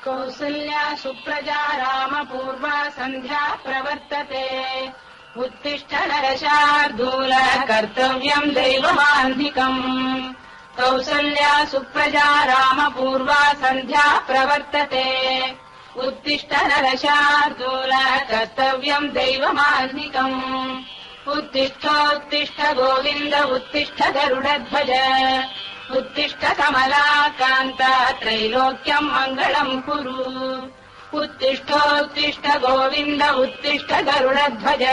कौसल्या सुप्रजा रामपूर्वा सन्ध्या प्रवर्तते उत्तिष्ठ नरशार्दूल कर्तव्यम् दैवमान्धिकम् कौसल्या सुप्रजा रामपूर्वा सन्ध्या प्रवर्तते उत्तिष्ठ नरशार्दूल कर्तव्यम् दैवमान्धिकम् उत्तिष्ठोत्तिष्ठ गोविन्द उत्तिष्ठ गरुडध्वज उत्तिष्ठ कमलाकान्त त्रैलोक्यम् मङ्गलम् कुरु उत्तिष्ठोत्तिष्ठ गोविन्द उत्तिष्ठ गरुडध्वज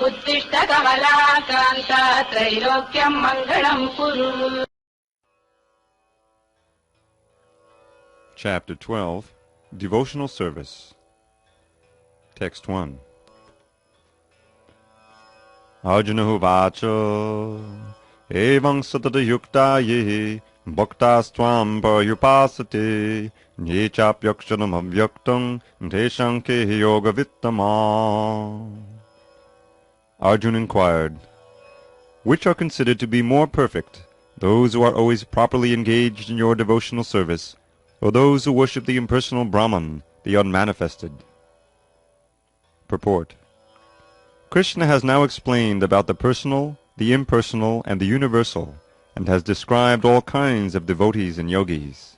उत्तिष्ठ कमलाकान्त त्रैलोक्यम् मङ्गलम् कुरु. Chapter 12, Devotional Service. Text 1. Arjuna Uvacha Evaṁ satata yukta ye bhaktāstvaṁ parayupāsate ye chāpyaksharam avyaktam teshaṁ yoga vittamā. Arjuna inquired, which are considered to be more perfect, those who are always properly engaged in your devotional service, or those who worship the impersonal Brahman, the unmanifested? Purport. Krishna has now explained about the personal, the impersonal, and the universal, and has described all kinds of devotees and yogis.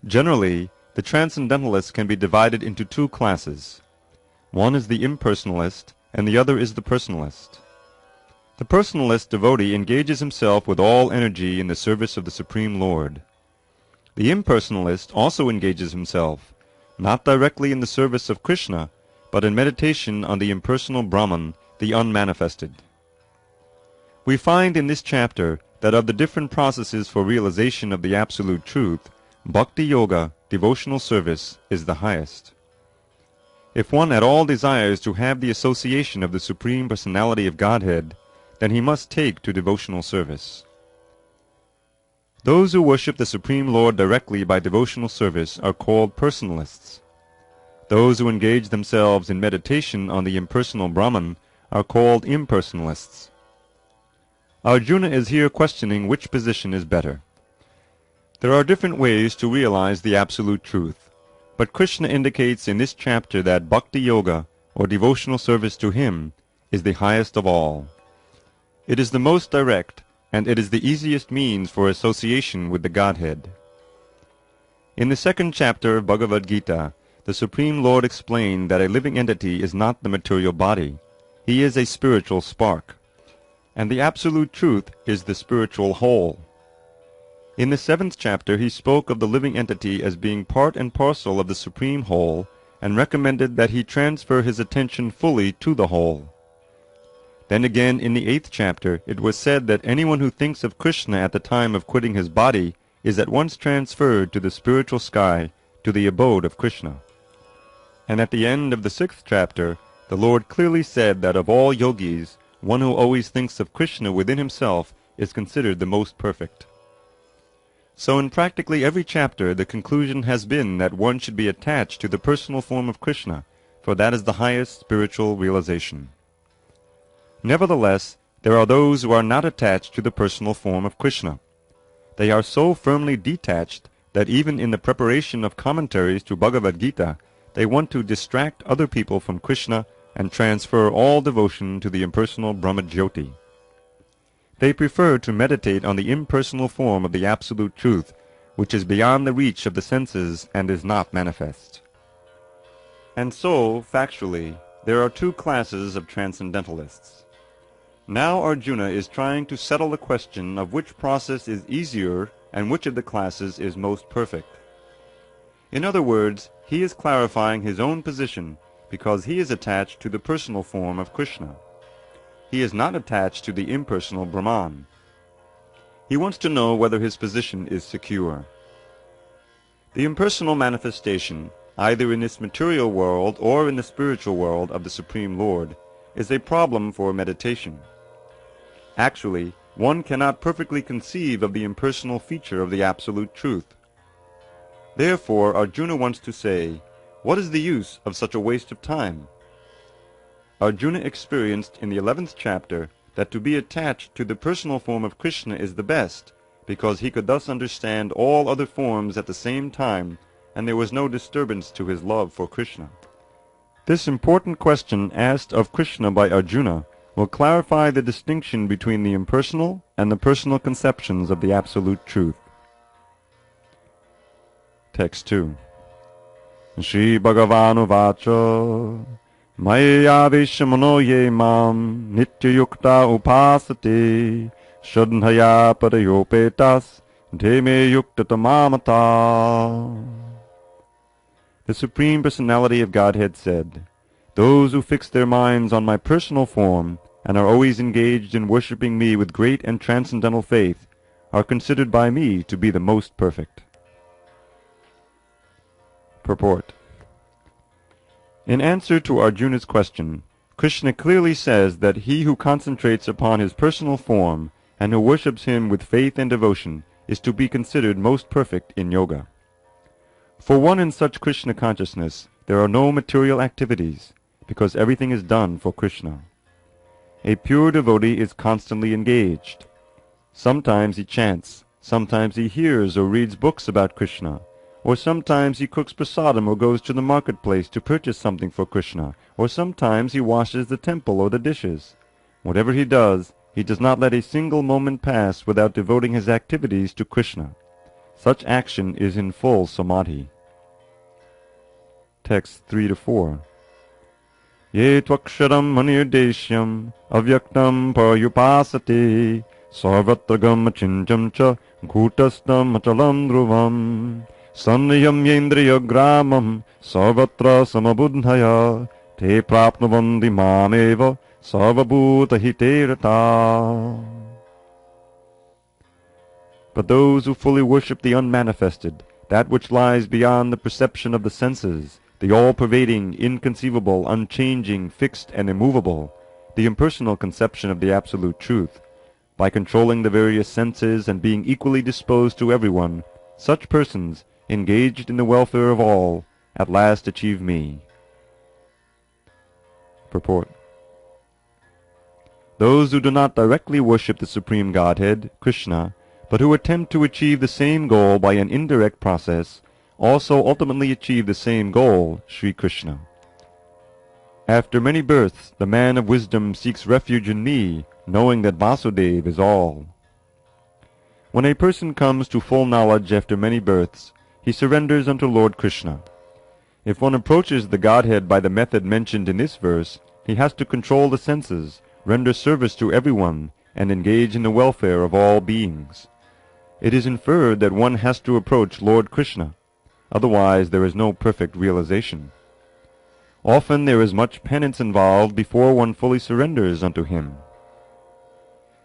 Generally, the transcendentalists can be divided into two classes. One is the impersonalist, and the other is the personalist. The personalist devotee engages himself with all energy in the service of the Supreme Lord. The impersonalist also engages himself, not directly in the service of Krishna, but in meditation on the impersonal Brahman, the unmanifested. We find in this chapter that of the different processes for realization of the Absolute Truth, Bhakti Yoga, devotional service, is the highest. If one at all desires to have the association of the Supreme Personality of Godhead, then he must take to devotional service. Those who worship the Supreme Lord directly by devotional service are called personalists. Those who engage themselves in meditation on the impersonal Brahman are called impersonalists. Arjuna is here questioning which position is better. There are different ways to realize the Absolute Truth, but Krishna indicates in this chapter that Bhakti Yoga, or devotional service to Him, is the highest of all. It is the most direct, and it is the easiest means for association with the Godhead. In the second chapter of Bhagavad-Gītā, the Supreme Lord explained that a living entity is not the material body. He is a spiritual spark, and the Absolute Truth is the spiritual whole. In the seventh chapter he spoke of the living entity as being part and parcel of the Supreme Whole, and recommended that he transfer his attention fully to the whole. Then again in the eighth chapter it was said that anyone who thinks of Krishna at the time of quitting his body is at once transferred to the spiritual sky, to the abode of Krishna. And at the end of the sixth chapter, the Lord clearly said that of all yogis, one who always thinks of Krishna within himself is considered the most perfect. So in practically every chapter the conclusion has been that one should be attached to the personal form of Krishna, for that is the highest spiritual realization. Nevertheless, there are those who are not attached to the personal form of Krishna. They are so firmly detached that even in the preparation of commentaries to Bhagavad-Gītā, they want to distract other people from Krishna and transfer all devotion to the impersonal Brahma-Jyoti. They prefer to meditate on the impersonal form of the Absolute Truth, which is beyond the reach of the senses and is not manifest. And so, factually, there are two classes of transcendentalists. Now Arjuna is trying to settle the question of which process is easier and which of the classes is most perfect. In other words, he is clarifying his own position because he is attached to the personal form of Krishna. He is not attached to the impersonal Brahman. He wants to know whether his position is secure. The impersonal manifestation, either in this material world or in the spiritual world of the Supreme Lord, is a problem for meditation. Actually, one cannot perfectly conceive of the impersonal feature of the Absolute Truth. Therefore, Arjuna wants to say, what is the use of such a waste of time? Arjuna experienced in the 11th chapter that to be attached to the personal form of Krishna is the best, because he could thus understand all other forms at the same time, and there was no disturbance to his love for Krishna? This important question asked of Krishna by Arjuna will clarify the distinction between the impersonal and the personal conceptions of the Absolute Truth. Text 2. Shri Bhagavan-uvacha Maya Vishamano ye mam Nityayukta upasate Shadhaya parayopetas Dheme yukta tamamata. The Supreme Personality of Godhead said, "Those who fix their minds on my personal form and are always engaged in worshipping me with great and transcendental faith are considered by me to be the most perfect." Purport. In answer to Arjuna's question, Krishna clearly says that he who concentrates upon his personal form and who worships him with faith and devotion is to be considered most perfect in yoga. For one in such Krishna consciousness, there are no material activities, because everything is done for Krishna. A pure devotee is constantly engaged. Sometimes he chants, sometimes he hears or reads books about Krishna, or sometimes he cooks prasadam or goes to the marketplace to purchase something for Krishna, or sometimes he washes the temple or the dishes. Whatever he does not let a single moment pass without devoting his activities to Krishna. Such action is in full samadhi. Text 3-4. Ye tvaksharam manirdeshyam avyaktam paryupasate sarvatragam achincham cha ghutastam achalam dhruvam sanniyam yendriya gramam sarvatra samabudhaya te prapnavandi mameva sarvabhuta hiterata. But those who fully worship the unmanifested, that which lies beyond the perception of the senses, the all-pervading, inconceivable, unchanging, fixed and immovable, the impersonal conception of the Absolute Truth, by controlling the various senses and being equally disposed to everyone, such persons, engaged in the welfare of all, at last achieve me. Purport. Those who do not directly worship the Supreme Godhead, Krishna, but who attempt to achieve the same goal by an indirect process, also ultimately achieve the same goal, Sri Krishna. After many births, the man of wisdom seeks refuge in me, knowing that Vasudeva is all. When a person comes to full knowledge after many births, he surrenders unto Lord Krishna. If one approaches the Godhead by the method mentioned in this verse, he has to control the senses, render service to everyone, and engage in the welfare of all beings. It is inferred that one has to approach Lord Krishna. Otherwise there is no perfect realization. Often there is much penance involved before one fully surrenders unto him.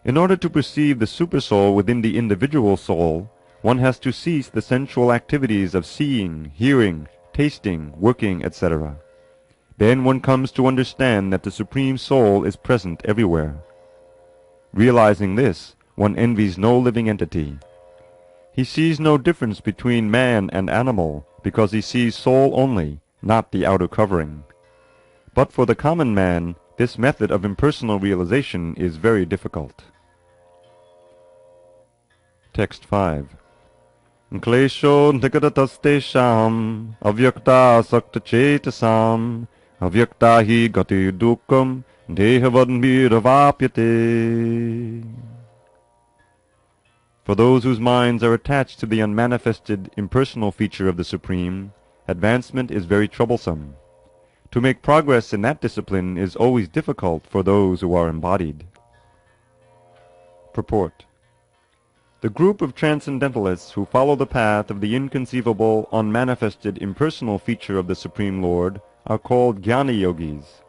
In order to perceive the supersoul within the individual soul, one has to cease the sensual activities of seeing, hearing, tasting, working, etc. Then one comes to understand that the Supreme Soul is present everywhere. Realizing this, one envies no living entity. He sees no difference between man and animal, because he sees soul only, not the outer covering. But for the common man, this method of impersonal realization is very difficult. Text 5. Klesho nikadatas-tesham avyakta sakta chetasam avyakta hi gati dukkam dehavadmiravapyate. For those whose minds are attached to the unmanifested, impersonal feature of the Supreme, advancement is very troublesome. To make progress in that discipline is always difficult for those who are embodied. Purport. The group of transcendentalists who follow the path of the inconceivable, unmanifested, impersonal feature of the Supreme Lord are called Jnana Yogis,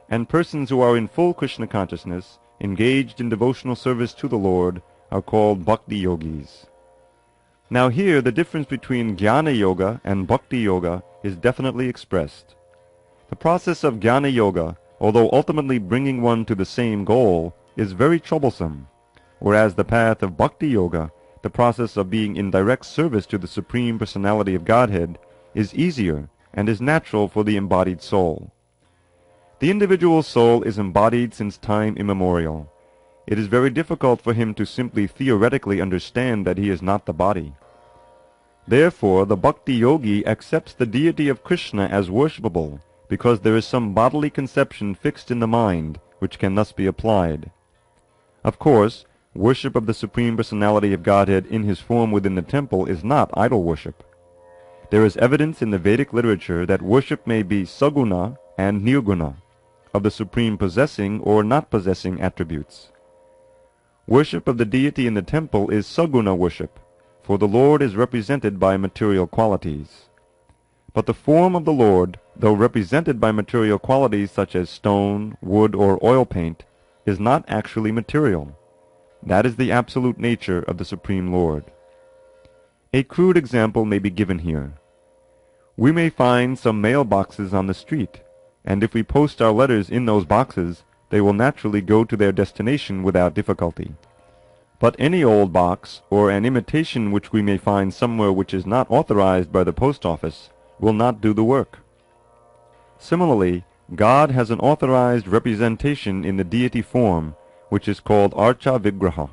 and persons who are in full Krishna consciousness, engaged in devotional service to the Lord, are called Bhakti Yogis. Now here the difference between Jnana Yoga and Bhakti Yoga is definitely expressed. The process of Jnana Yoga, although ultimately bringing one to the same goal, is very troublesome, whereas the path of Bhakti Yoga, the process of being in direct service to the Supreme Personality of Godhead, is easier and is natural for the embodied soul. The individual soul is embodied since time immemorial. It is very difficult for him to simply theoretically understand that he is not the body. Therefore, the bhakti yogi accepts the deity of Krishna as worshipable, because there is some bodily conception fixed in the mind, which can thus be applied. Of course, worship of the Supreme Personality of Godhead in his form within the temple is not idol worship. There is evidence in the Vedic literature that worship may be saguna and nirguna, of the Supreme possessing or not possessing attributes. Worship of the deity in the temple is saguna worship, for the Lord is represented by material qualities. But the form of the Lord, though represented by material qualities such as stone, wood, or oil paint, is not actually material. That is the absolute nature of the Supreme Lord. A crude example may be given here. We may find some mail boxes on the street, and if we post our letters in those boxes, they will naturally go to their destination without difficulty. But any old box, or an imitation which we may find somewhere which is not authorized by the post office, will not do the work. Similarly, God has an authorized representation in the deity form, which is called Archa Vigraha.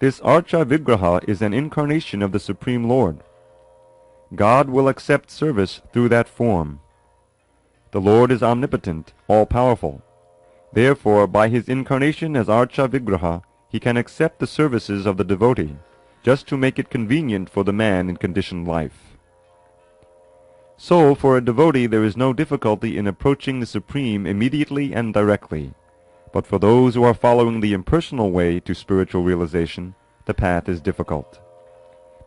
This Archa Vigraha is an incarnation of the Supreme Lord. God will accept service through that form. The Lord is omnipotent, all-powerful. Therefore, by his incarnation as Archa Vigraha, he can accept the services of the devotee, just to make it convenient for the man in conditioned life. So, for a devotee there is no difficulty in approaching the Supreme immediately and directly. But for those who are following the impersonal way to spiritual realization, the path is difficult.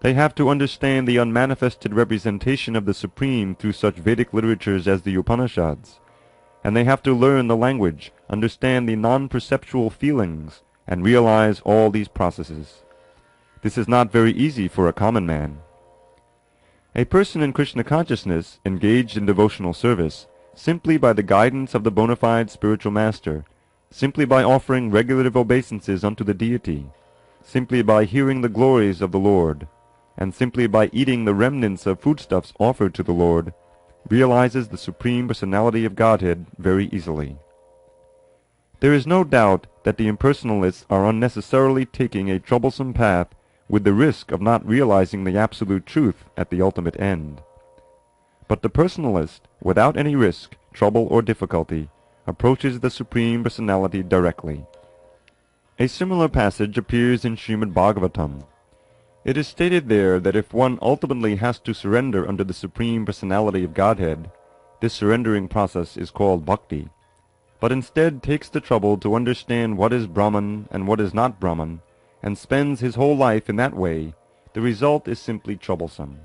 They have to understand the unmanifested representation of the Supreme through such Vedic literatures as the Upanishads, and they have to learn the language, understand the non-perceptual feelings, and realize all these processes. This is not very easy for a common man. A person in Krishna consciousness, engaged in devotional service, simply by the guidance of the bona fide spiritual master, simply by offering regulative obeisances unto the deity, simply by hearing the glories of the Lord, and simply by eating the remnants of foodstuffs offered to the Lord, realizes the Supreme Personality of Godhead very easily. There is no doubt that the impersonalists are unnecessarily taking a troublesome path with the risk of not realizing the absolute truth at the ultimate end. But the personalist, without any risk, trouble, or difficulty, approaches the Supreme Personality directly. A similar passage appears in Śrīmad-Bhāgavatam. It is stated there that if one ultimately has to surrender under the Supreme Personality of Godhead, this surrendering process is called bhakti, but instead takes the trouble to understand what is Brahman and what is not Brahman, and spends his whole life in that way, the result is simply troublesome.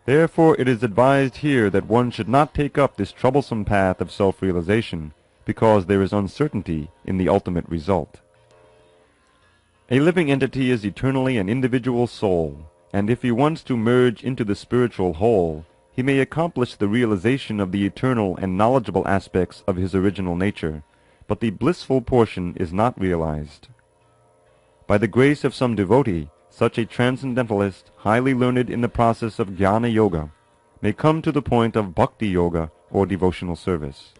Therefore it is advised here that one should not take up this troublesome path of self-realization, because there is uncertainty in the ultimate result. A living entity is eternally an individual soul, and if he wants to merge into the spiritual whole, he may accomplish the realization of the eternal and knowledgeable aspects of his original nature, but the blissful portion is not realized. By the grace of some devotee, such a transcendentalist, highly learned in the process of jnana yoga, may come to the point of bhakti yoga or devotional service.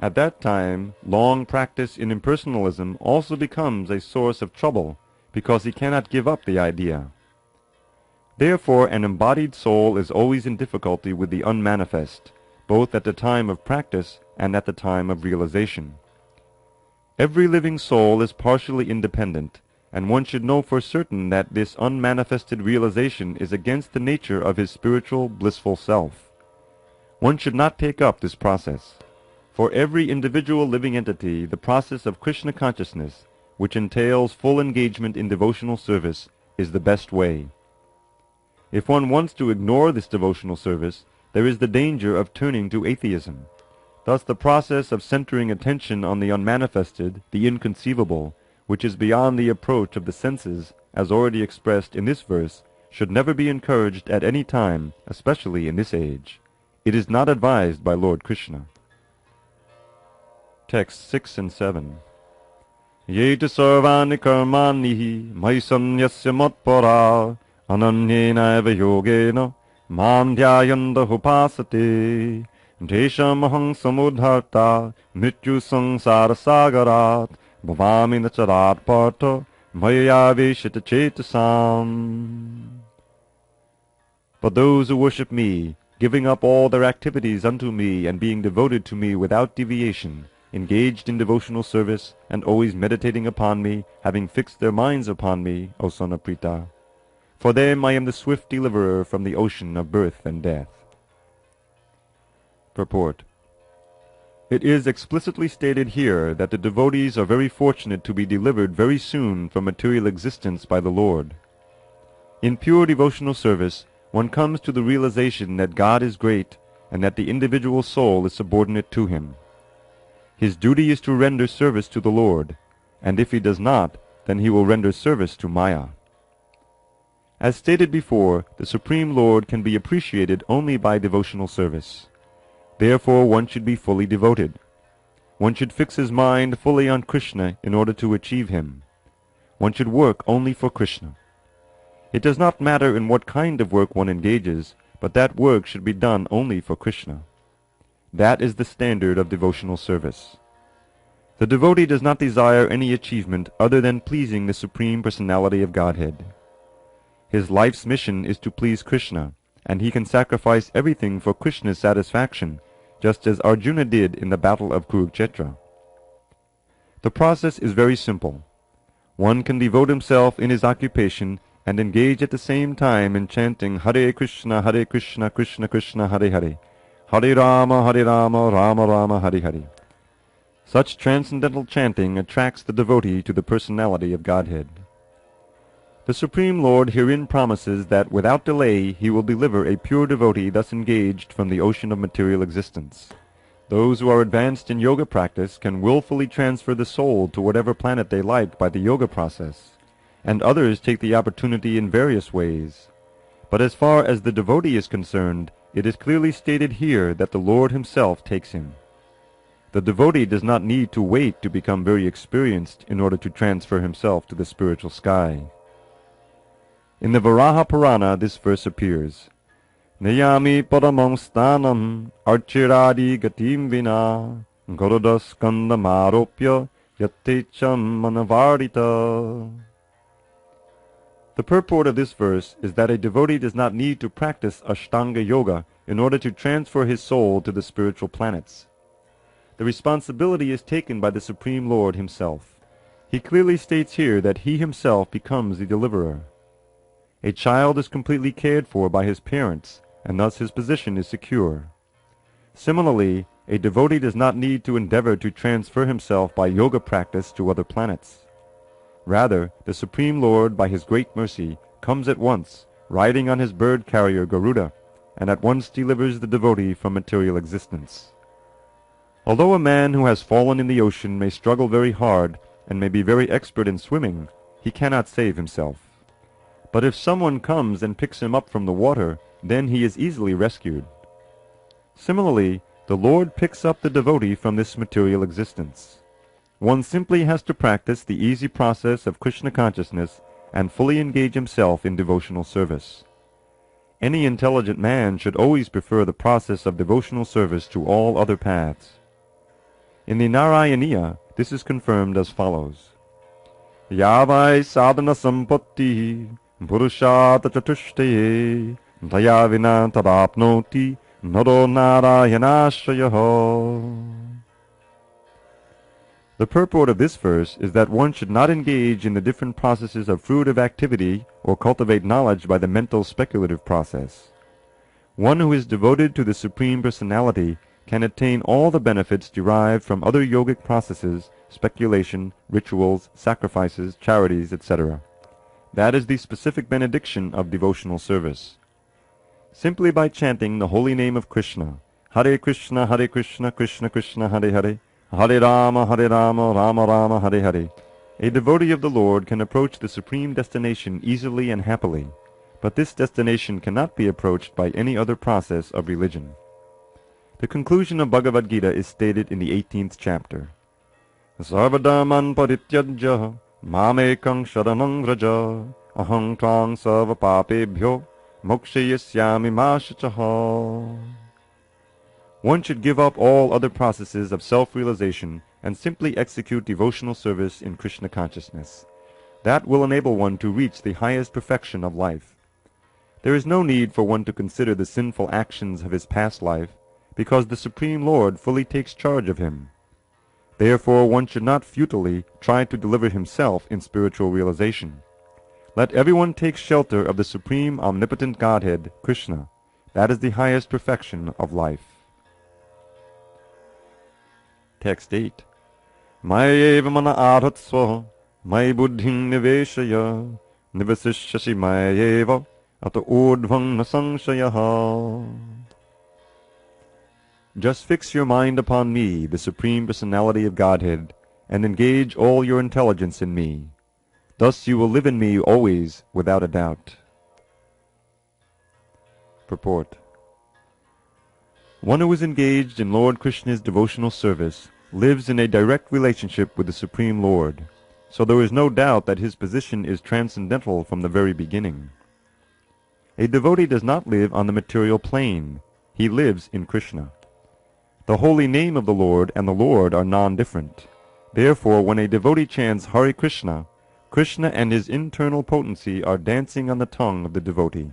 At that time, long practice in impersonalism also becomes a source of trouble, because he cannot give up the idea. Therefore, an embodied soul is always in difficulty with the unmanifest, both at the time of practice and at the time of realization. Every living soul is partially independent, and one should know for certain that this unmanifested realization is against the nature of his spiritual, blissful self. One should not take up this process. For every individual living entity, the process of Krishna consciousness, which entails full engagement in devotional service, is the best way. If one wants to ignore this devotional service, there is the danger of turning to atheism. Thus the process of centering attention on the unmanifested, the inconceivable, which is beyond the approach of the senses, as already expressed in this verse, should never be encouraged at any time, especially in this age. It is not advised by Lord Krishna. Texts 6 and 7. Yeta sarvani karmani maisam yasya matpara ananyena eva yogena mam dhyayanda upasate desham aham samudharta mrityu sangsara sagarat bhavami nacharat partha maya veshita chetasam. But those who worship me, giving up all their activities unto me and being devoted to me without deviation, engaged in devotional service and always meditating upon me, having fixed their minds upon me, O son of Pritha, for them I am the swift deliverer from the ocean of birth and death. Purport. It is explicitly stated here that the devotees are very fortunate to be delivered very soon from material existence by the Lord. In pure devotional service, one comes to the realization that God is great and that the individual soul is subordinate to him. His duty is to render service to the Lord, and if he does not, then he will render service to Maya. As stated before, the Supreme Lord can be appreciated only by devotional service. Therefore one should be fully devoted. One should fix his mind fully on Krishna in order to achieve him. One should work only for Krishna. It does not matter in what kind of work one engages, but that work should be done only for Krishna. That is the standard of devotional service. The devotee does not desire any achievement other than pleasing the Supreme Personality of Godhead. His life's mission is to please Krishna, and he can sacrifice everything for Krishna's satisfaction, just as Arjuna did in the battle of Kurukshetra. The process is very simple. One can devote himself in his occupation and engage at the same time in chanting Hare Krishna, Krishna Krishna, Hare Hare, Hare Rama, Rama Rama, Hare Hare. Such transcendental chanting attracts the devotee to the personality of Godhead. The Supreme Lord herein promises that without delay he will deliver a pure devotee thus engaged from the ocean of material existence. Those who are advanced in yoga practice can willfully transfer the soul to whatever planet they like by the yoga process, and others take the opportunity in various ways. But as far as the devotee is concerned, it is clearly stated here that the Lord himself takes him. The devotee does not need to wait to become very experienced in order to transfer himself to the spiritual sky. In the Varaha Purana this verse appears, Nayami paramam stanam archiradi gatim vina garudaskanda maropya yattecham manavarita. The purport of this verse is that a devotee does not need to practice Ashtanga Yoga in order to transfer his soul to the spiritual planets. The responsibility is taken by the Supreme Lord himself. He clearly states here that he himself becomes the deliverer. A child is completely cared for by his parents, and thus his position is secure. Similarly, a devotee does not need to endeavor to transfer himself by yoga practice to other planets. Rather, the Supreme Lord, by his great mercy, comes at once, riding on his bird carrier Garuda, and at once delivers the devotee from material existence. Although a man who has fallen in the ocean may struggle very hard and may be very expert in swimming, he cannot save himself. But if someone comes and picks him up from the water, then he is easily rescued. Similarly, the Lord picks up the devotee from this material existence. One simply has to practice the easy process of Krishna consciousness and fully engage himself in devotional service. Any intelligent man should always prefer the process of devotional service to all other paths. In the Narayaniya, this is confirmed as follows. Yavai sadhana sampatti purushata chatushtaye daya vina tadapnoti naro narayanashayaho. The purport of this verse is that one should not engage in the different processes of fruitive activity or cultivate knowledge by the mental speculative process. One who is devoted to the Supreme Personality can attain all the benefits derived from other yogic processes, speculation, rituals, sacrifices, charities, etc. That is the specific benediction of devotional service. Simply by chanting the holy name of Krishna, Hare Krishna, Krishna Krishna, Hare Hare, Hare Rama, Rama Rama, Hare Hare, a devotee of the Lord can approach the supreme destination easily and happily, but this destination cannot be approached by any other process of religion. The conclusion of Bhagavad-Gītā is stated in the 18th chapter. Sarvadharman parityajya mamekang sharanang vraja aham tvang sarva papebhyo mokshayasyami ma shachaha. One should give up all other processes of self-realization and simply execute devotional service in Krishna consciousness. That will enable one to reach the highest perfection of life. There is no need for one to consider the sinful actions of his past life, because the Supreme Lord fully takes charge of him. Therefore one should not futilely try to deliver himself in spiritual realization. Let everyone take shelter of the Supreme Omnipotent Godhead, Krishna. That is the highest perfection of life. Text 8. Mayeva mana adhatsva, may buddhim niveshaya, nivasishyasi mayeva, ata urdhvam na sangshayaha. Just fix your mind upon me, the Supreme Personality of Godhead, and engage all your intelligence in me. Thus you will live in me always, without a doubt. Purport. One who is engaged in Lord Krishna's devotional service lives in a direct relationship with the Supreme Lord, so there is no doubt that his position is transcendental from the very beginning. A devotee does not live on the material plane. He lives in Krishna. The holy name of the Lord and the Lord are non-different. Therefore, when a devotee chants Hare Krishna, Krishna and his internal potency are dancing on the tongue of the devotee.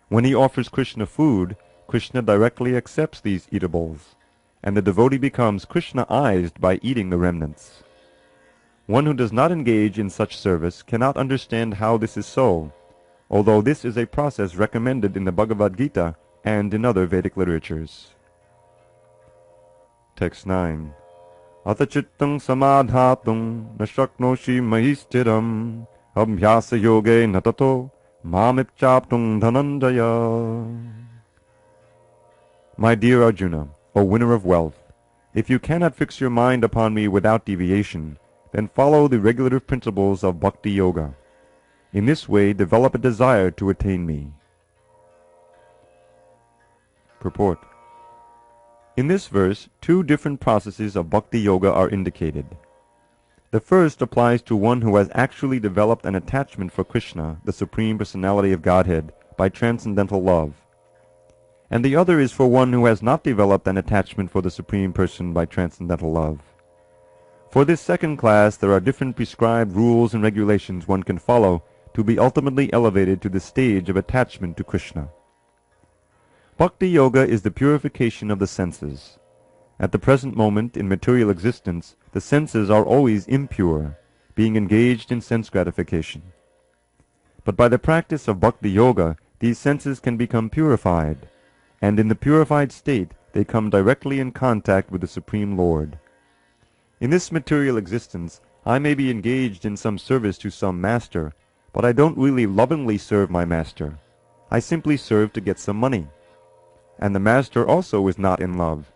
When he offers Krishna food, Krishna directly accepts these eatables, and the devotee becomes Krishna-ized by eating the remnants. One who does not engage in such service cannot understand how this is so, although this is a process recommended in the Bhagavad-Gītā and in other Vedic literatures. Text 9. Atachittam samadhatum na shaknoshi mahistiram abhyasa yoge natato mamipchaptum dhananjaya. My dear Arjuna, O winner of wealth, if you cannot fix your mind upon me without deviation, then follow the regulative principles of Bhakti Yoga. In this way develop a desire to attain me. Purport. In this verse, two different processes of Bhakti Yoga are indicated. The first applies to one who has actually developed an attachment for Krishna, the Supreme Personality of Godhead, by transcendental love. And the other is for one who has not developed an attachment for the Supreme Person by transcendental love. For this second class, there are different prescribed rules and regulations one can follow to be ultimately elevated to the stage of attachment to Krishna. Bhakti Yoga is the purification of the senses. At the present moment in material existence, the senses are always impure, being engaged in sense gratification. But by the practice of Bhakti Yoga, these senses can become purified, and in the purified state they come directly in contact with the Supreme Lord. In this material existence, I may be engaged in some service to some master, but I don't really lovingly serve my master. I simply serve to get some money. And the master also is not in love.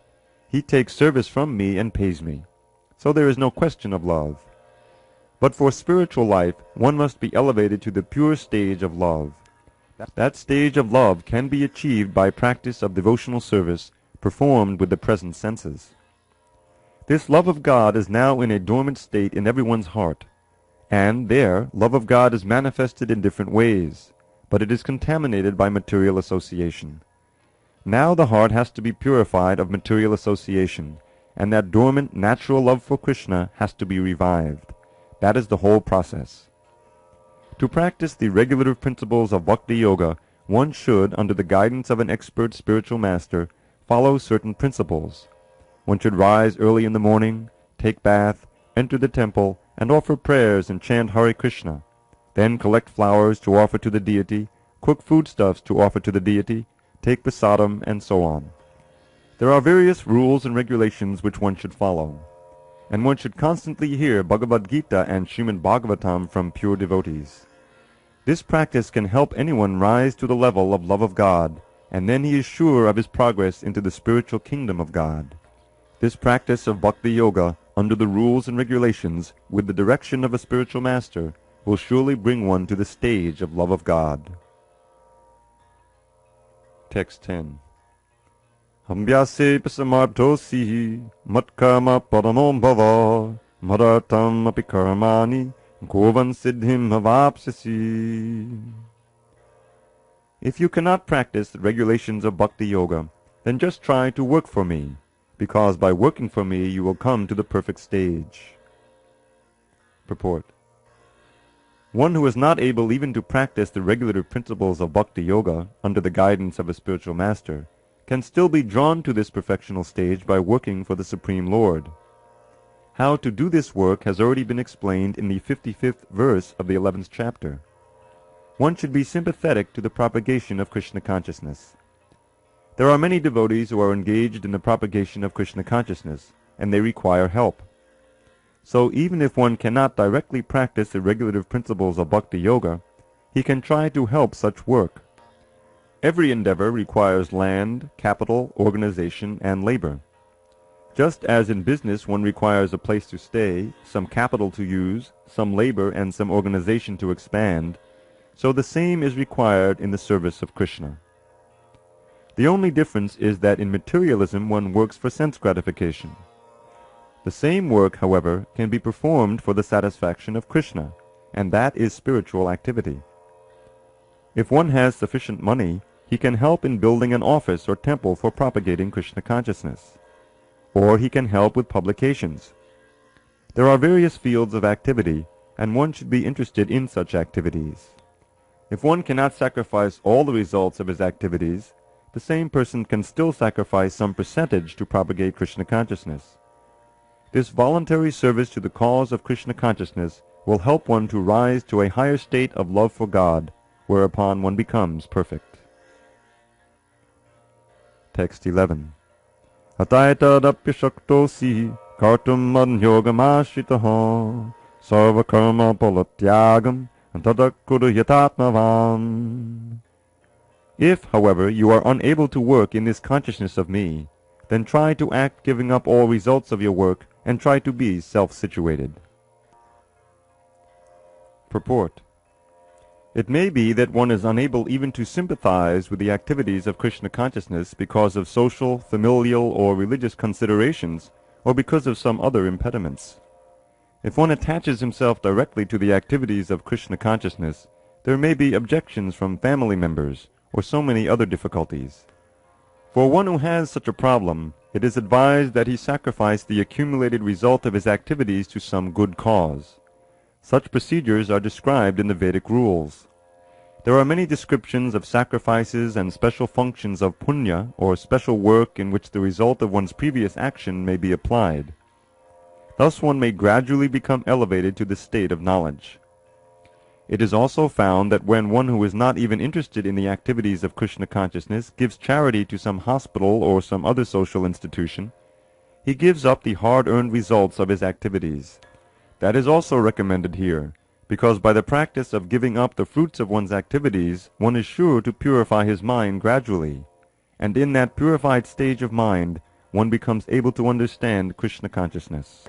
He takes service from me and pays me. So there is no question of love. But for spiritual life, one must be elevated to the pure stage of love. That stage of love can be achieved by practice of devotional service performed with the present senses. This love of God is now in a dormant state in everyone's heart, and there love of God is manifested in different ways, but it is contaminated by material association. Now the heart has to be purified of material association, and that dormant natural love for Krishna has to be revived. That is the whole process. To practice the regulative principles of Bhakti Yoga, one should, under the guidance of an expert spiritual master, follow certain principles. One should rise early in the morning, take bath, enter the temple, and offer prayers and chant Hare Krishna. Then collect flowers to offer to the deity, cook foodstuffs to offer to the deity, take prasadam, and so on. There are various rules and regulations which one should follow, and one should constantly hear Bhagavad-Gītā and Śrīmad-Bhāgavatam from pure devotees. This practice can help anyone rise to the level of love of God, and then he is sure of his progress into the spiritual kingdom of God. This practice of Bhakti Yoga, under the rules and regulations, with the direction of a spiritual master, will surely bring one to the stage of love of God. Text 10. Ambhyase pasamarthosi matkama paramam bhava maratam api karmani govan siddhim avapsasi. If you cannot practice the regulations of Bhakti Yoga, then just try to work for me, because by working for me you will come to the perfect stage. Purport. One who is not able even to practice the regulative principles of bhakti yoga under the guidance of a spiritual master can still be drawn to this perfectional stage by working for the Supreme Lord. How to do this work has already been explained in the 55th verse of the 11th chapter. One should be sympathetic to the propagation of Krishna consciousness. There are many devotees who are engaged in the propagation of Krishna consciousness, and they require help. So even if one cannot directly practice the regulative principles of bhakti yoga, he can try to help such work. Every endeavor requires land, capital, organization, and labor. Just as in business one requires a place to stay, some capital to use, some labor, and some organization to expand, so the same is required in the service of Krishna. The only difference is that in materialism one works for sense gratification. The same work, however, can be performed for the satisfaction of Krishna, and that is spiritual activity. If one has sufficient money, he can help in building an office or temple for propagating Krishna consciousness. Or he can help with publications. There are various fields of activity, and one should be interested in such activities. If one cannot sacrifice all the results of his activities, the same person can still sacrifice some percentage to propagate Krishna consciousness. This voluntary service to the cause of Krishna consciousness will help one to rise to a higher state of love for God, whereupon one becomes perfect. Text 11. Ataitadapya shaktosi kartum madhyogamashitaha sarvakarma palatyagam antadakkuru yatatmavan. If, however, you are unable to work in this consciousness of me, then try to act giving up all results of your work and try to be self-situated. Purport. It may be that one is unable even to sympathize with the activities of Krishna consciousness because of social, familial, or religious considerations, or because of some other impediments. If one attaches himself directly to the activities of Krishna consciousness, there may be objections from family members, or so many other difficulties. For one who has such a problem, it is advised that he sacrifice the accumulated result of his activities to some good cause. Such procedures are described in the Vedic rules. There are many descriptions of sacrifices and special functions of punya, or special work in which the result of one's previous action may be applied. Thus one may gradually become elevated to the state of knowledge. It is also found that when one who is not even interested in the activities of Krishna consciousness gives charity to some hospital or some other social institution, he gives up the hard-earned results of his activities. That is also recommended here, because by the practice of giving up the fruits of one's activities, one is sure to purify his mind gradually, and in that purified stage of mind, one becomes able to understand Krishna consciousness.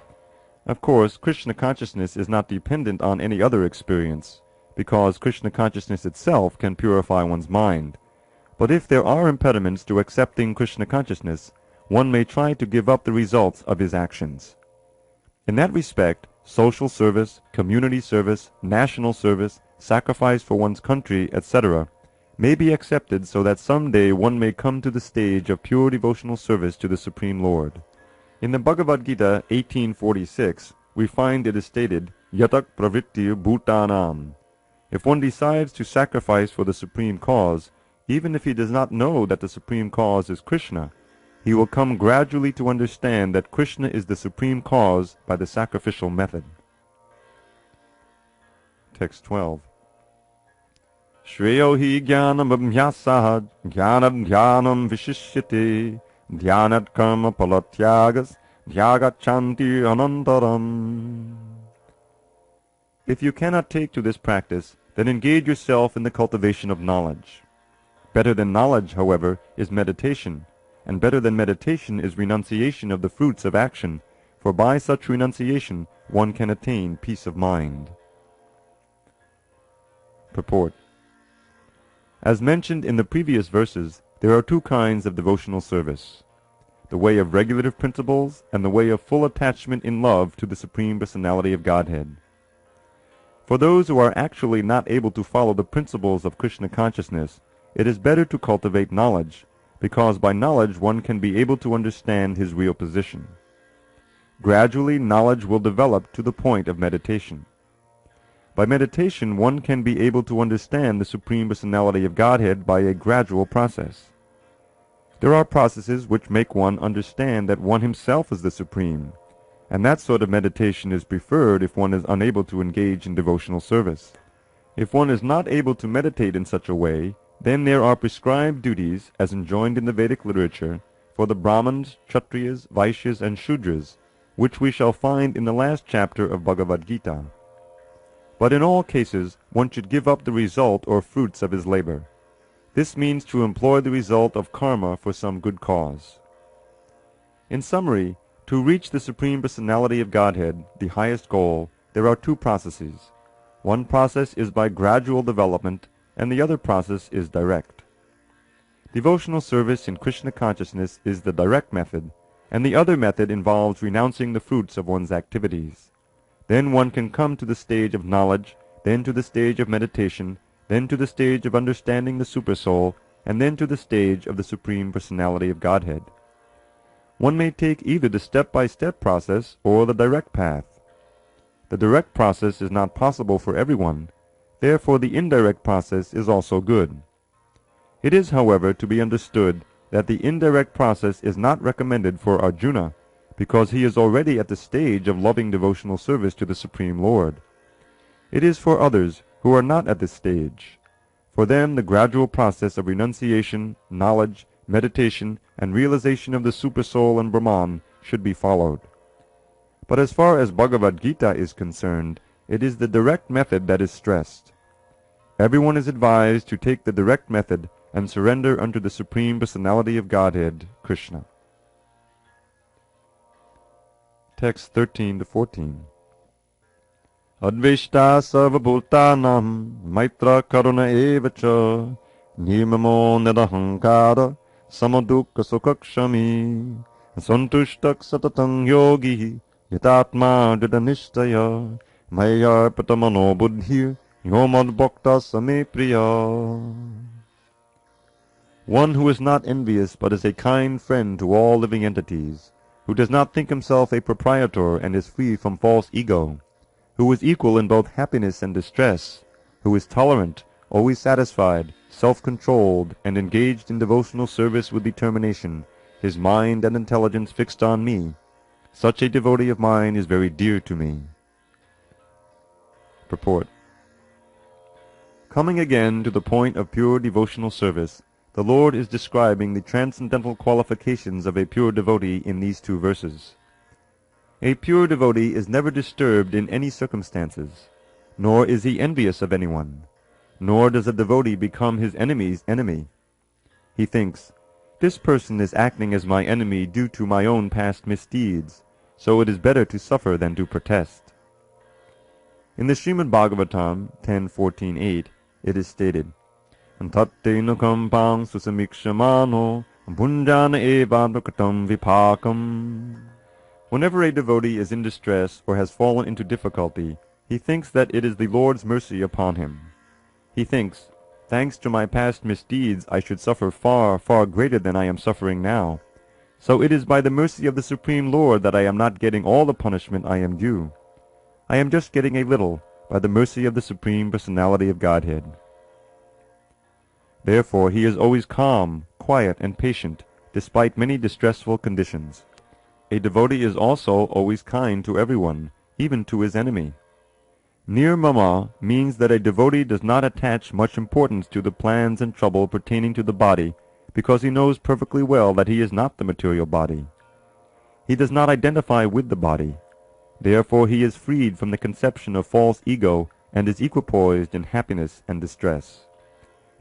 Of course, Krishna consciousness is not dependent on any other experience, because Krishna consciousness itself can purify one's mind. But if there are impediments to accepting Krishna consciousness, one may try to give up the results of his actions. In that respect, social service, community service, national service, sacrifice for one's country, etc., may be accepted so that someday one may come to the stage of pure devotional service to the Supreme Lord. In the Bhagavad-Gītā 18:46, we find it is stated, Yatak pravrittir bhutanam. If one decides to sacrifice for the supreme cause, even if he does not know that the supreme cause is Krishna, he will come gradually to understand that Krishna is the supreme cause by the sacrificial method. Text 12. Shreyo hi jnanam abhyasad jnanam dhyanam vishishyate dhyanat karma palatyagas dhyagachanti anantaram. If you cannot take to this practice, then engage yourself in the cultivation of knowledge. Better than knowledge, however, is meditation, and better than meditation is renunciation of the fruits of action, for by such renunciation one can attain peace of mind. Purport. As mentioned in the previous verses, there are two kinds of devotional service: the way of regulative principles and the way of full attachment in love to the Supreme Personality of Godhead. For those who are actually not able to follow the principles of Krishna consciousness, it is better to cultivate knowledge, because by knowledge one can be able to understand his real position. Gradually knowledge will develop to the point of meditation. By meditation, one can be able to understand the Supreme Personality of Godhead by a gradual process. There are processes which make one understand that one himself is the Supreme, and that sort of meditation is preferred if one is unable to engage in devotional service. If one is not able to meditate in such a way, then there are prescribed duties, as enjoined in the Vedic literature, for the Brahmins, Kshatriyas, Vaishyas, and Shudras, which we shall find in the last chapter of Bhagavad-Gītā. But in all cases, one should give up the result or fruits of his labor. This means to employ the result of karma for some good cause. In summary, to reach the Supreme Personality of Godhead, the highest goal, there are two processes. One process is by gradual development, and the other process is direct. Devotional service in Krishna consciousness is the direct method, and the other method involves renouncing the fruits of one's activities. Then one can come to the stage of knowledge, then to the stage of meditation, then to the stage of understanding the Supersoul, and then to the stage of the Supreme Personality of Godhead. One may take either the step-by-step process or the direct path. The direct process is not possible for everyone, therefore the indirect process is also good. It is, however, to be understood that the indirect process is not recommended for Arjuna, because he is already at the stage of loving devotional service to the Supreme Lord. It is for others who are not at this stage. For them the gradual process of renunciation, knowledge, meditation, and realization of the Supersoul and Brahman should be followed. But as far as Bhagavad-Gītā is concerned, it is the direct method that is stressed. Everyone is advised to take the direct method and surrender unto the Supreme Personality of Godhead, Krishna. Text 13-14. Advishta sarvabhutanam maitra karuna evacha nirmamo nirahankara samadukka sukhakshami santushtak satatang yogi yatatma didanistaya mayarpatamano buddhir yomad bhakta same priya. One who is not envious but is a kind friend to all living entities, who does not think himself a proprietor and is free from false ego, who is equal in both happiness and distress, who is tolerant, always satisfied, self-controlled, and engaged in devotional service with determination, his mind and intelligence fixed on me. Such a devotee of mine is very dear to me. Purport. Coming again to the point of pure devotional service, the Lord is describing the transcendental qualifications of a pure devotee in these two verses. A pure devotee is never disturbed in any circumstances, nor is he envious of anyone, nor does a devotee become his enemy's enemy. He thinks, this person is acting as my enemy due to my own past misdeeds, so it is better to suffer than to protest. In the Śrīmad-Bhāgavatam 10.14.8, it is stated, Tatte nukampang susamikshamano bhunjana evadvakatam vipakam. Whenever a devotee is in distress or has fallen into difficulty, he thinks that it is the Lord's mercy upon him. He thinks, thanks to my past misdeeds I should suffer far, far greater than I am suffering now. So it is by the mercy of the Supreme Lord that I am not getting all the punishment I am due. I am just getting a little by the mercy of the Supreme Personality of Godhead. Therefore he is always calm, quiet, and patient, despite many distressful conditions. A devotee is also always kind to everyone, even to his enemy. Nirmama means that a devotee does not attach much importance to the plans and trouble pertaining to the body, because he knows perfectly well that he is not the material body. He does not identify with the body. Therefore he is freed from the conception of false ego and is equipoised in happiness and distress.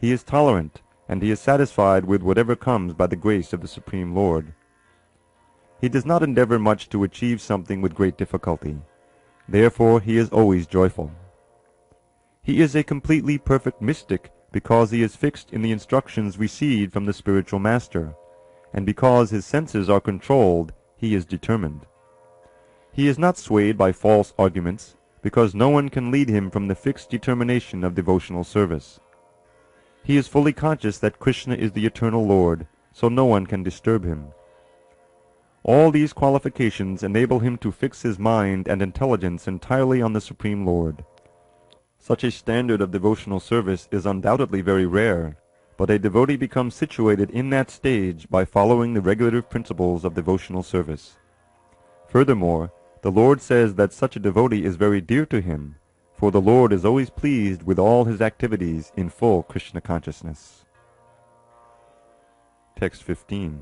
He is tolerant, and he is satisfied with whatever comes by the grace of the Supreme Lord. He does not endeavor much to achieve something with great difficulty. Therefore he is always joyful. He is a completely perfect mystic because he is fixed in the instructions received from the spiritual master, and because his senses are controlled, he is determined. He is not swayed by false arguments, because no one can lead him from the fixed determination of devotional service. He is fully conscious that Krishna is the eternal Lord, so no one can disturb him. All these qualifications enable him to fix his mind and intelligence entirely on the Supreme Lord. Such a standard of devotional service is undoubtedly very rare, but a devotee becomes situated in that stage by following the regulative principles of devotional service. Furthermore, the Lord says that such a devotee is very dear to him, for the Lord is always pleased with all his activities in full Krishna consciousness. Text 15.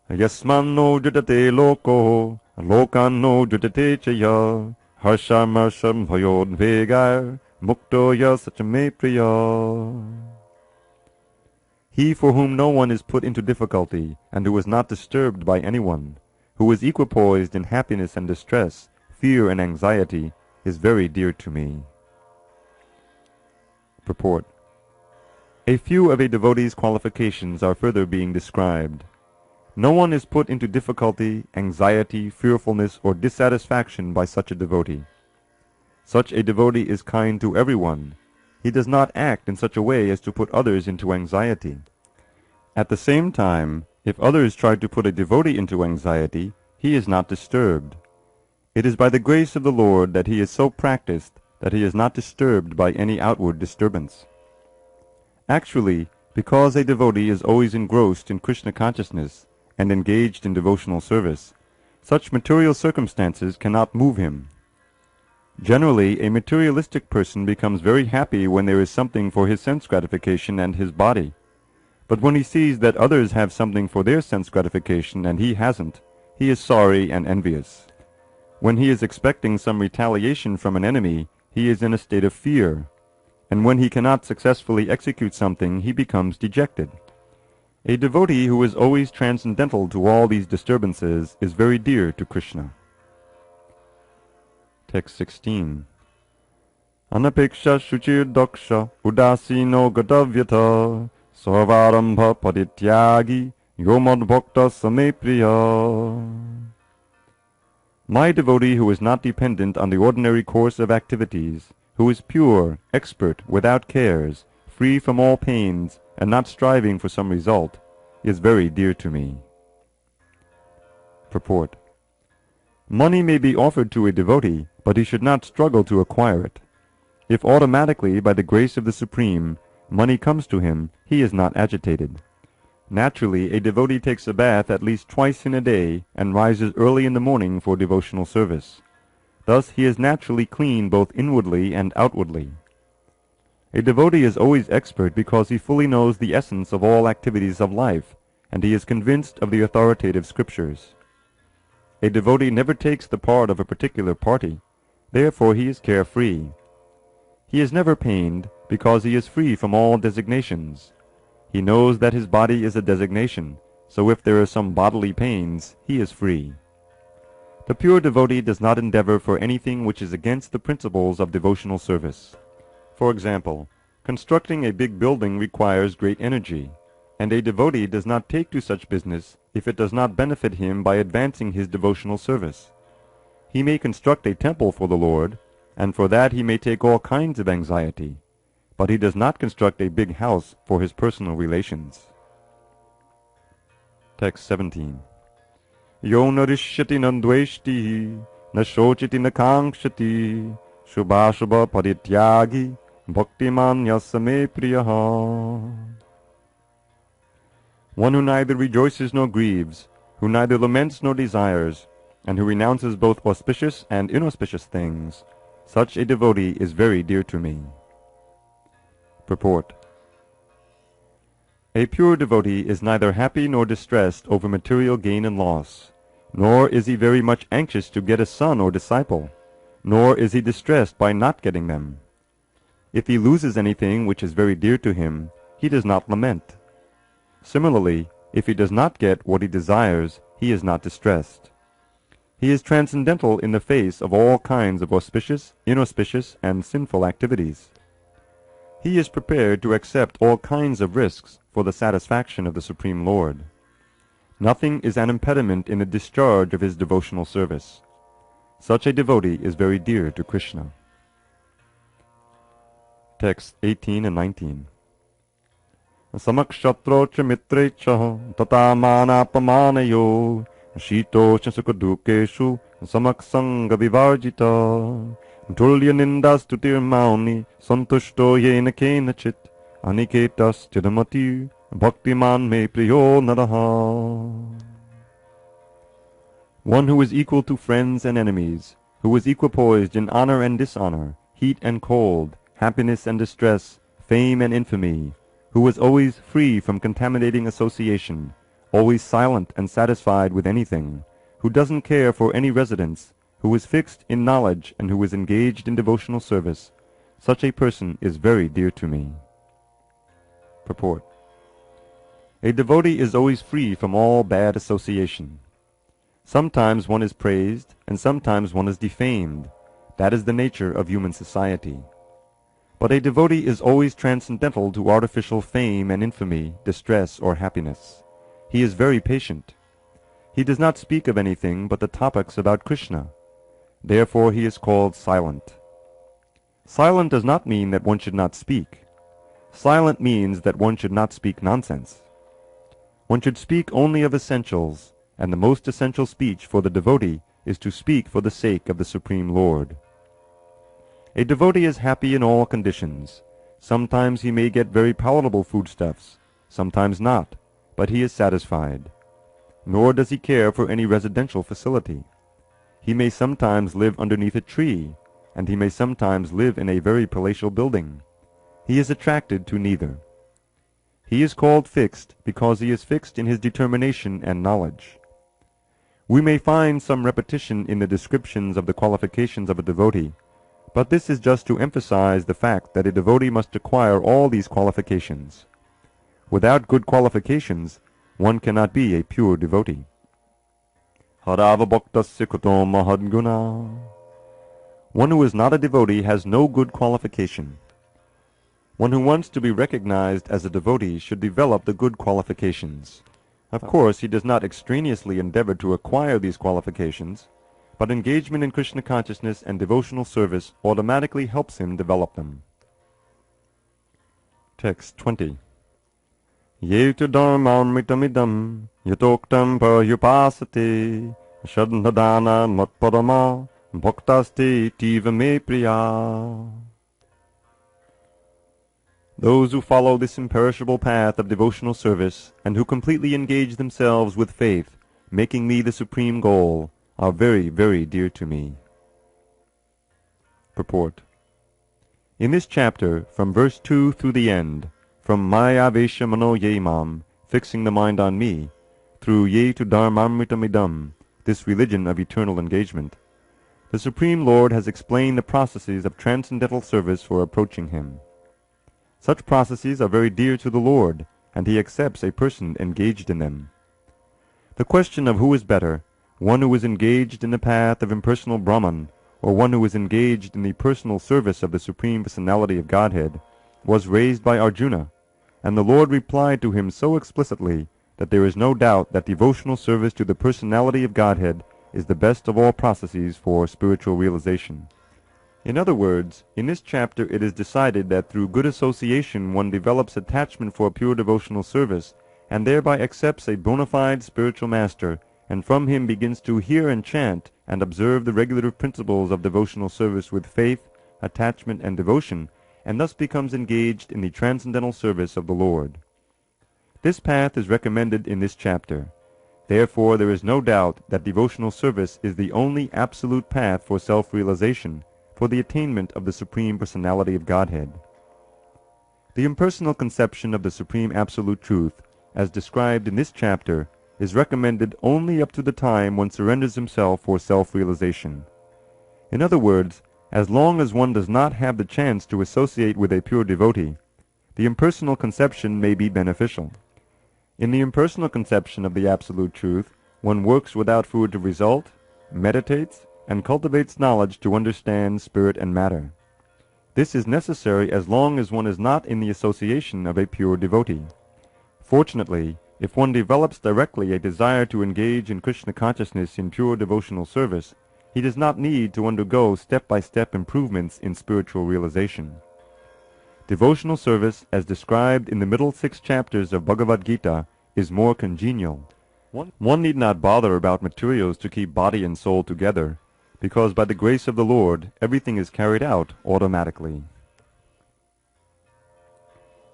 Yasmanno judate loko, lokanno judate chaya, harsham harsham bhayod vegar, mukto ya sachame priya. He for whom no one is put into difficulty, and who is not disturbed by anyone, who is equipoised in happiness and distress, fear and anxiety, is very dear to me. Purport. A few of a devotee's qualifications are further being described. No one is put into difficulty, anxiety, fearfulness, or dissatisfaction by such a devotee. Such a devotee is kind to everyone. He does not act in such a way as to put others into anxiety. At the same time, if others try to put a devotee into anxiety, he is not disturbed. It is by the grace of the Lord that he is so practiced that he is not disturbed by any outward disturbance. Actually, because a devotee is always engrossed in Krishna consciousness and engaged in devotional service, such material circumstances cannot move him. Generally, a materialistic person becomes very happy when there is something for his sense gratification and his body. But when he sees that others have something for their sense gratification and he hasn't, he is sorry and envious. When he is expecting some retaliation from an enemy, he is in a state of fear. And when he cannot successfully execute something, he becomes dejected. A devotee who is always transcendental to all these disturbances is very dear to Krishna. Text 16. Anapeksha shuchir daksha udasino gadavyata sarvarambha padityagi yomad bhakta same priya. My devotee who is not dependent on the ordinary course of activities, who is pure, expert, without cares, free from all pains, and not striving for some result, is very dear to me. Purport. Money may be offered to a devotee, but he should not struggle to acquire it. If automatically, by the grace of the Supreme, money comes to him, he is not agitated. Naturally, a devotee takes a bath at least twice in a day and rises early in the morning for devotional service. Thus he is naturally clean both inwardly and outwardly. A devotee is always expert because he fully knows the essence of all activities of life, and he is convinced of the authoritative scriptures. A devotee never takes the part of a particular party, therefore he is carefree. He is never pained because he is free from all designations. He knows that his body is a designation, so if there are some bodily pains, he is free. The pure devotee does not endeavor for anything which is against the principles of devotional service. For example, constructing a big building requires great energy, and a devotee does not take to such business if it does not benefit him by advancing his devotional service. He may construct a temple for the Lord, and for that he may take all kinds of anxiety, but he does not construct a big house for his personal relations. Text 17. Yo narishyati nandveshti, na shochiti na kankshati, shubha parityagi, bhaktiman yasame priyaha. One who neither rejoices nor grieves, who neither laments nor desires, and who renounces both auspicious and inauspicious things, such a devotee is very dear to me. Purport. A pure devotee is neither happy nor distressed over material gain and loss, nor is he very much anxious to get a son or disciple, nor is he distressed by not getting them. If he loses anything which is very dear to him, he does not lament. Similarly, if he does not get what he desires, he is not distressed. He is transcendental in the face of all kinds of auspicious, inauspicious, and sinful activities. He is prepared to accept all kinds of risks for the satisfaction of the Supreme Lord. Nothing is an impediment in the discharge of his devotional service. Such a devotee is very dear to Krishna. Texts 18 and 19. Samakshatro cha mitre cha tata manapamanayo shito cha sukadukeshu samaksanga vivarjita tulya nindastutir mauni santushto yena kenachit aniketas chidamati bhaktiman me priyo naraha. One who is equal to friends and enemies, who is equipoised in honor and dishonor, heat and cold, happiness and distress, fame and infamy, who is always free from contaminating association, always silent and satisfied with anything, who doesn't care for any residence, who is fixed in knowledge and who is engaged in devotional service, such a person is very dear to me. Purport. A devotee is always free from all bad association. Sometimes one is praised, and sometimes one is defamed. That is the nature of human society. But a devotee is always transcendental to artificial fame and infamy, distress, or happiness. He is very patient. He does not speak of anything but the topics about Krishna. Therefore he is called silent. Silent does not mean that one should not speak. Silent means that one should not speak nonsense. One should speak only of essentials, and the most essential speech for the devotee is to speak for the sake of the Supreme Lord. A devotee is happy in all conditions. Sometimes he may get very palatable foodstuffs, sometimes not, but he is satisfied. Nor does he care for any residential facility. He may sometimes live underneath a tree, and he may sometimes live in a very palatial building. He is attracted to neither. He is called fixed because he is fixed in his determination and knowledge. We may find some repetition in the descriptions of the qualifications of a devotee, but this is just to emphasize the fact that a devotee must acquire all these qualifications. Without good qualifications, one cannot be a pure devotee. Harava bhaktasya kuto mahadguna. One who is not a devotee has no good qualification. One who wants to be recognized as a devotee should develop the good qualifications. Of course, he does not extraneously endeavor to acquire these qualifications, but engagement in Krishna consciousness and devotional service automatically helps him develop them. Text 20. Yetu dharmamritamidam yatoktam paryupasate shadnadana matparama bhaktaste tiva me priya. Those who follow this imperishable path of devotional service, and who completely engage themselves with faith, making me the supreme goal, are very, very dear to me. Purport. In this chapter, from verse 2 through the end, from Maya Vesha Mano Yemam, fixing the mind on me, through Ye to Dharmamritamidam, this religion of eternal engagement, the Supreme Lord has explained the processes of transcendental service for approaching him. Such processes are very dear to the Lord, and he accepts a person engaged in them. The question of who is better, one who is engaged in the path of impersonal Brahman, or one who is engaged in the personal service of the Supreme Personality of Godhead, was raised by Arjuna, and the Lord replied to him so explicitly that there is no doubt that devotional service to the Personality of Godhead is the best of all processes for spiritual realization. In other words, in this chapter it is decided that through good association one develops attachment for pure devotional service, and thereby accepts a bona fide spiritual master, and from him begins to hear and chant, and observe the regulative principles of devotional service with faith, attachment, and devotion, and thus becomes engaged in the transcendental service of the Lord. This path is recommended in this chapter. Therefore there is no doubt that devotional service is the only absolute path for self-realization, for the attainment of the Supreme Personality of Godhead. The impersonal conception of the Supreme Absolute Truth, as described in this chapter, is recommended only up to the time one surrenders himself for self-realization. In other words, as long as one does not have the chance to associate with a pure devotee, the impersonal conception may be beneficial. In the impersonal conception of the Absolute Truth, one works without food to result, meditates, and cultivates knowledge to understand spirit and matter. This is necessary as long as one is not in the association of a pure devotee. Fortunately, if one develops directly a desire to engage in Krishna consciousness in pure devotional service, he does not need to undergo step-by-step improvements in spiritual realization. Devotional service, as described in the middle 6 chapters of Bhagavad-Gītā, is more congenial. One need not bother about materials to keep body and soul together, because by the grace of the Lord everything is carried out automatically.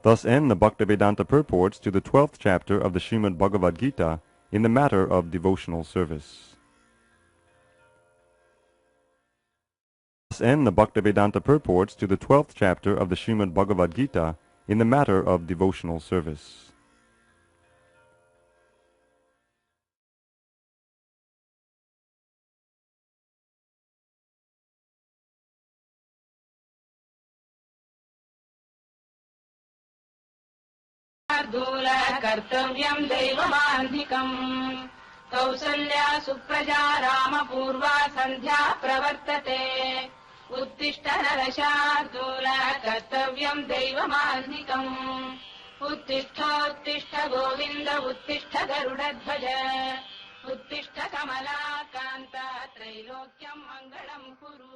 Thus end the Bhaktivedanta purports to the 12th chapter of the Śrīmad-Bhagavad-gītā in the matter of devotional service. Thus end the Bhaktivedanta purports to the 12th chapter of the Śrīmad-Bhagavad-gītā in the matter of devotional service. शार्दूल कर्तव्यम् दैवमान्धिकम् कौसल्या सुप्रजा रामपूर्वा सन्ध्या प्रवर्तते उत्तिष्ठ नरशार्दूल कर्तव्यम् दैवमान्धिकम् उत्तिष्ठोत्तिष्ठ गोविन्द उत्तिष्ठ गरुडध्वज उत्तिष्ठ कमलाकान्त त्रैलोक्यम् मङ्गलम् कुरु।